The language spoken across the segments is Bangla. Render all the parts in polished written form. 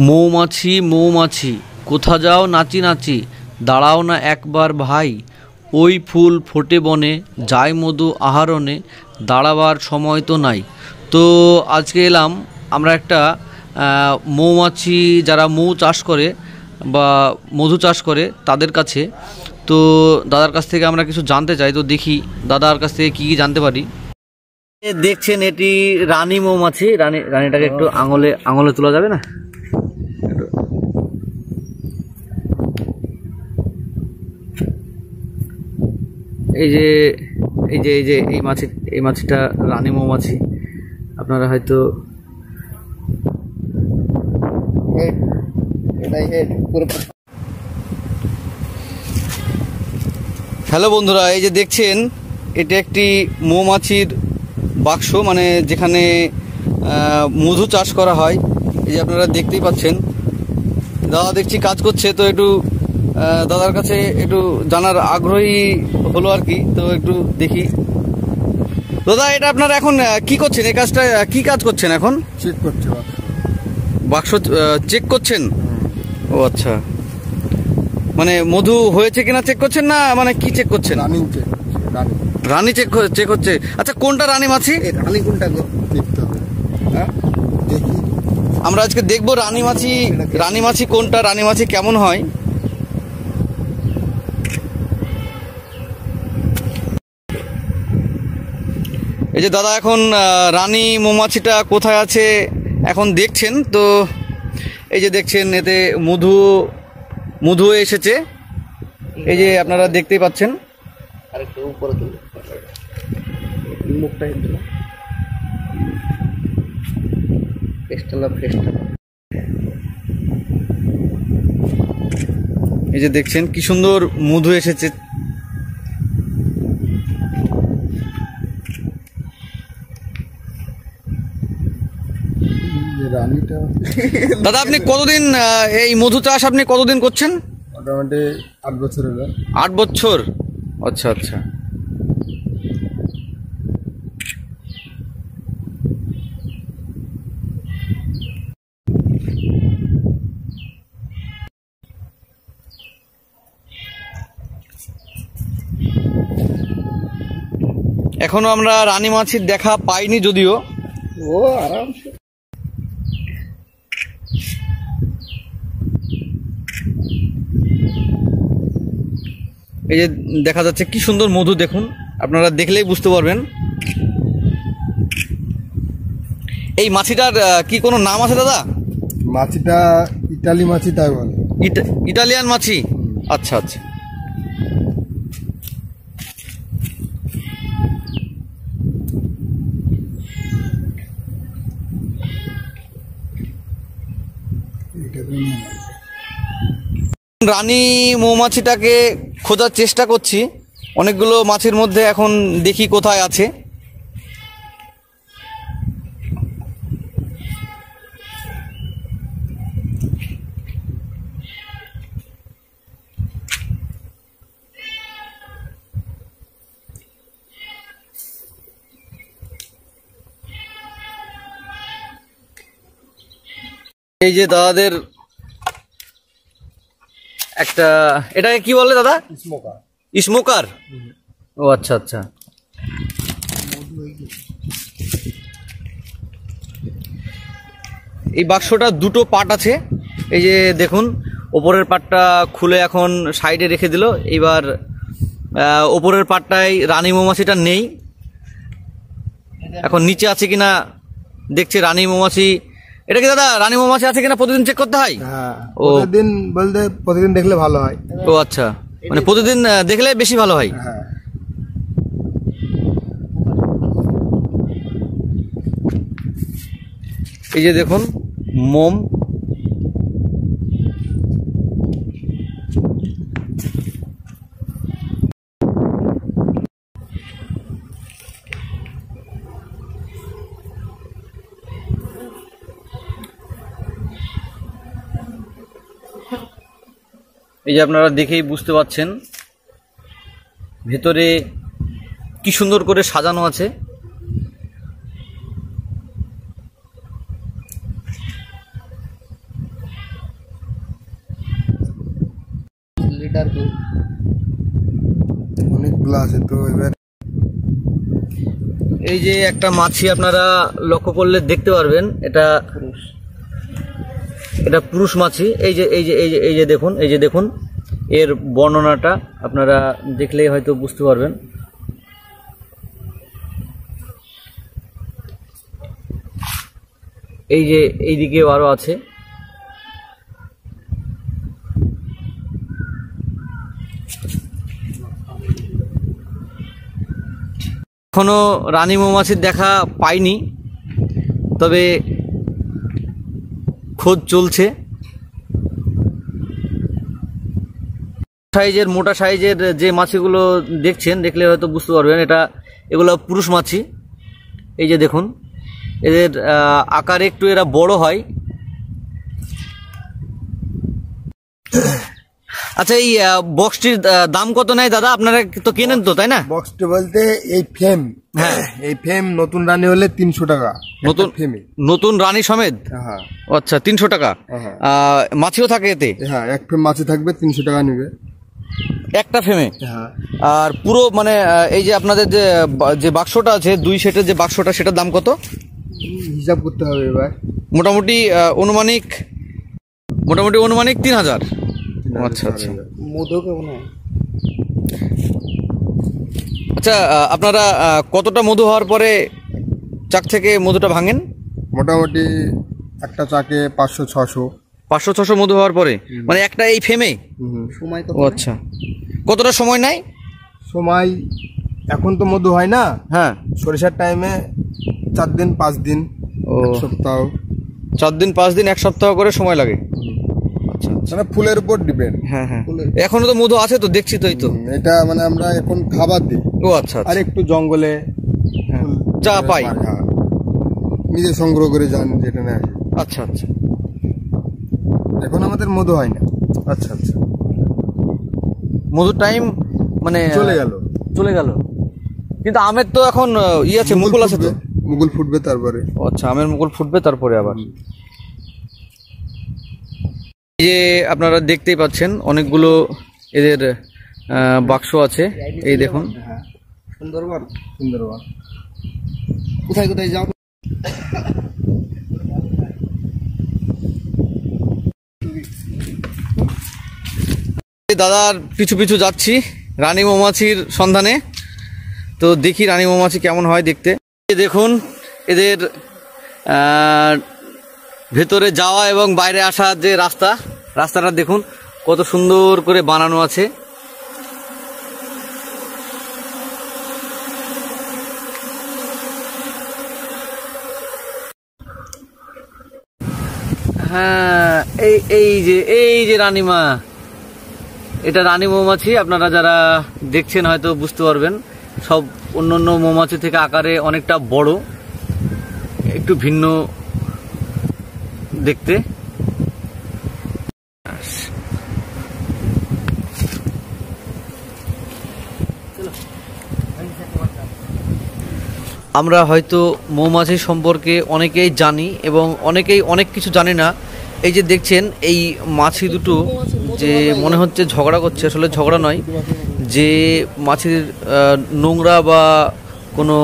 মৌমাছি মৌমাছি কোথা যাও নাচি নাচি, দাঁড়াও না একবার ভাই। ওই ফুল ফোটে বনে, যায় মধু আহরণে, দাঁড়াবার সময় তো নাই। তো আজকে এলাম আমরা একটা মৌমাছি যারা মৌ চাষ করে বা মধু চাষ করে তাদের কাছে। তো দাদার কাছ থেকে আমরা কিছু জানতে চাই, তো দেখি দাদার কাছ থেকে কী কী জানতে পারি। দেখছেন এটি রানী মৌমাছি। রানীটাকে একটু আঙুলে তোলা যাবে না? এই মাছিটা রানী মৌমাছি। আপনারা হয়তো হ্যালো বন্ধুরা, এই যে দেখছেন এটা একটি মৌমাছির বাক্স, মানে যেখানে মধু চাষ করা হয়। এই যে আপনারা দেখতেই পাচ্ছেন, দাদা দেখছি কাজ করছে। তো একটু দাদার কাছে একটু জানার আগ্রহী হলো আর কি। তো একটু দেখি দাদা, এটা আপনারা এখন কি করছেন? এই কাজটা কি কাজ করছেন এখন? চেক করছে, বাক্স চেক করছেন। ও আচ্ছা, মানে মধু হয়েছে কিনা চেক করছেন না, মানে কি চেক করছেন? রানী চেক হচ্ছে। আচ্ছা, কোনটা রানী মাছি? রানী কোনটা দেখতে হবে। হ্যাঁ, দেখি আমরা আজকে দেখবো রানী মাছি কোনটা, রানী মাছি কেমন হয়। এই যে দাদা এখন রানী মৌমাছিটা কোথায় আছে এখন দেখছেন। তো এই যে দেখছেন এতে মধু এসেছে। এই যে আপনারা দেখতেই পাচ্ছেন। আরেকটু উপরে তুলে মুখটা দিল, ফেস্টালা। এই যে দেখছেন কি সুন্দর মধু এসেছে। দাদা আপনি কতদিন এই মধু চাষ আপনি কতদিন করছেন? মোটামুটি 8 বছর হলো। 8 বছর? আচ্ছা আচ্ছা। এখনো আমরা রানী মাছির দেখা পাইনি যদিও। ও আরামসে এই যে দেখা যাচ্ছে কি সুন্দর মধু, দেখুন আপনারা দেখলেই বুঝতে পারবেন। এই মাছিটার কি কোনো নাম আছে দাদা? মাছিটা ইতালি মাছি তাই বলে। ইটালিয়ান মাছি? আচ্ছা আচ্ছা। রানী মৌমাছিটাকে খোঁজার চেষ্টা করছি, অনেকগুলো মাছের মধ্যে এখন দেখি কোথায় আছে। এই যে দাদাদের একটা, এটাকে কি বলে দাদা? স্মোকার। ও আচ্ছা আচ্ছা। এই বাক্সটা দুটো পার্ট আছে। এই যে দেখুন ওপরের পার্টটা খুলে এখন সাইডে রেখে দিল। এবার ওপরের পার্টটায় রানী মৌমাছিটা নেই, এখন নিচে আছে কিনা দেখছে রানী মৌমাছি। এটা কি দাদা রানী মৌমাছি আছে কিনা প্রতিদিন চেক করতে হয়? ও প্রতিদিন বলতে প্রতিদিন দেখলে ভালো হয়। ও আচ্ছা, মানে প্রতিদিন দেখলে বেশি ভালো হয়। এই যে দেখুন মোম, এই যে আপনারা দেখেই বুঝতে পারছেন ভেতরে কি সুন্দর করে সাজানো আছে। অনেকগুলো আছে তো এবার। এই যে একটা মাছি আপনারা লক্ষ্য করলে দেখতে পারবেন, এটা পুরুষ মাছি। এই যে দেখুন এর বর্ণনাটা আপনারা দেখলেই হয়তো বুঝতে পারবেন। এই যে এইদিকে আরো আছে। এখনো রানী মৌমাছির দেখা পাইনি, তবে খোঁজ চলছে। মোটা সাইজের যে মাছিগুলো দেখছেন, দেখলে হয়তো বুঝতে পারবেন এগুলো পুরুষ মাছি। এই যে দেখুন, এদের আকারে একটু এরা বড় হয়। আচ্ছা, এই বক্সটির দাম কত নেয় দাদা? আপনারা তো কেনেন তো, তাই না? বক্সটি বলতে এই ফ্রেম, হ্যাঁ, এই ফ্রেম নতুন রানী হলে 300 টাকা নতুন রানী সমেত। হ্যাঁ, আচ্ছা, 300 টাকা। মাছিও থাকে এতে? হ্যাঁ, এক ফ্রেম মাছি থাকবে, 300 টাকা নেবে একটা ফ্রেমে। হ্যাঁ, আর পুরো মানে এই যে আপনাদের যে বাক্সটা আছে, 2 সেটের যে বাক্সটা, সেটার দাম কত হিসাব করতে হবে এবার। মোটামুটি অনুমানিক 3000। আচ্ছা আচ্ছা। মধু কেমন হয়? আচ্ছা, আপনারা কতটা মধু হওয়ার পরে চাক থেকে মধুটা ভাঙেন? মোটামুটি একটা চাকে 500-600 মধু হওয়ার পরে, মানে একটা এই ফেমে সময়। আচ্ছা, কতটা সময় নেয়? সময় এখন তো মধু হয় না। হ্যাঁ, সরিষার টাইমে 4 দিন 5 দিন, এক সপ্তাহ। 4 দিন 5 দিন, এক সপ্তাহ করে সময় লাগে। আচ্ছা, মানে ফুলের উপর ডিপেন্ড। হ্যাঁ হ্যাঁ, এখনো তো মধু আছে তো, দেখছি তো। এই তো এটা মানে আমরা এখন খাবার দিই। ও আচ্ছা। আর একটু জঙ্গলে যা পাই নিজে সংগ্রহ করে যান যেটা নেয়। আচ্ছা আচ্ছা, এখন আমাদের মধু হয় না। আচ্ছা আচ্ছা, মধুর টাইম মানে চলে গেল। কিন্তু আমের তো এখন আছে, মুকুল আছে তো। মুকুল ফুটবে তারপরে। আচ্ছা, আমের মুকুল ফুটবে তারপরে আবার। এই যে আপনারা দেখতেই পাচ্ছেন অনেকগুলো এদের বাক্স আছে। এই দেখুন, সুন্দরবন কোথায় কোথায় যাও। দাদার পিছু পিছু যাচ্ছি রানী মৌমাছির সন্ধানে। তো দেখি রানী মৌমাছি কেমন হয় দেখতে। দেখুন এদের ভেতরে যাওয়া এবং বাইরে আসার যে রাস্তাটা দেখুন কত সুন্দর করে বানানো আছে। হ্যাঁ, এই যে রানীমা, এটা রানী মৌমাছি। আপনারা যারা দেখছেন হয়তো বুঝতে পারবেন, সব অন্যান্য মৌমাছি থেকে আকারে অনেকটা বড়, একটু ভিন্ন দেখতে। আমরা হয়তো মৌমাছি সম্পর্কে অনেকেই জানি এবং অনেকেই অনেক কিছু জানি না। এই যে দেখছেন এই মাছি দুটো যে মনে হচ্ছে ঝগড়া করছে, আসলে ঝগড়া নয়। যে মাছির নোংরা বা কোনো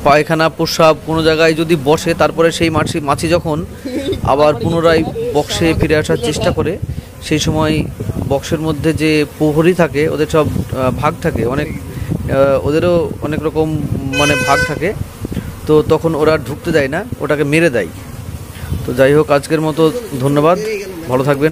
পায়খানা প্রস্রাব কোনো জায়গায় যদি বসে, তারপরে সেই মাছি যখন আবার পুনরায় বক্সে ফিরে আসার চেষ্টা করে, সেই সময় বক্সের মধ্যে যে প্রহরী থাকে, ওদের সব ভাগ থাকে, ওদেরও অনেক রকম মানে ভাগ থাকে। তো তখন ওরা ঢুকতে দেয় না, ওটাকে মেরে দেয়। তো যাই হোক, আজকের মতো ধন্যবাদ, ভালো থাকবেন।